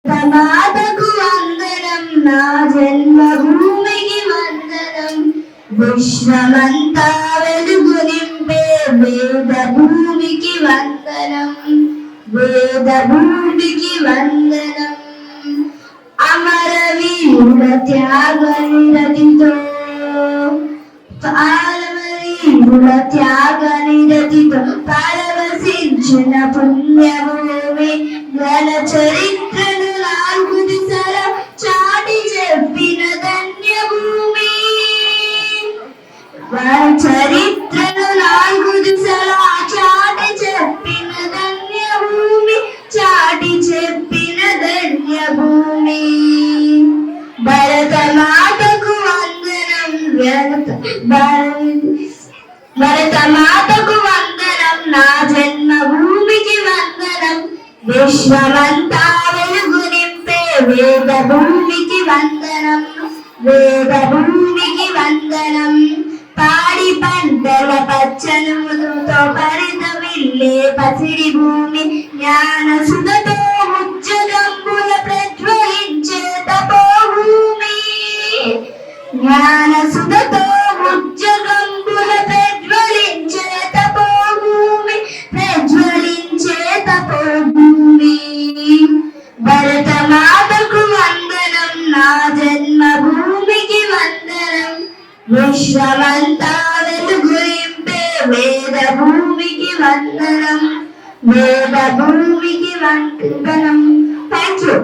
మాతకు వందనం, నా జన్మభూమికి వందనం. విశ్వమంతా వెలుగు నింపే వేద భూమికి వందనం, వేద భూమికి వందనం. అమరవీరుల త్యాగ నిరతితో, అమరవీరుల త్యాగ నిరతితో పరవశించిన పుణ్యభూమి. గల చరిత్రను నాలుగు దిశల చాటి చెప్పిన ధన్యభూమి. చరిత్రను నాలుగు దిశల చాటి చెప్పిన ధన్యభూమి, చాటి చెప్పిన ధన్యభూమి. భరత మాతకు వందనం, భరత మాతకు వందనం, నా జన్మభూమికి వందనం. విశ్వమంతా వెలుగు నింపే వేద భూమికి వందనం, వేద భూమికి వందనం. పాడి పంటల పచ్చనుతో పరితవిల్లే పసిడి భూమి. జ్ఞాన సుధతో ఉజ్జగంబుల ప్రజ్వలించే తపోభూమి, జ్ఞాన సుధతో ఉజ్జగంబుల ప్రజ్వలించే తపోభూమి, ప్రజ్వలించే తపోభూమి. భరత మాతకు వందనం, నా జన్మభూమికి వందనం. విశ్వమంతా వెలుగు నింపే వేద భూమికి వందనం, వేద భూమికి వందనం. Thank you.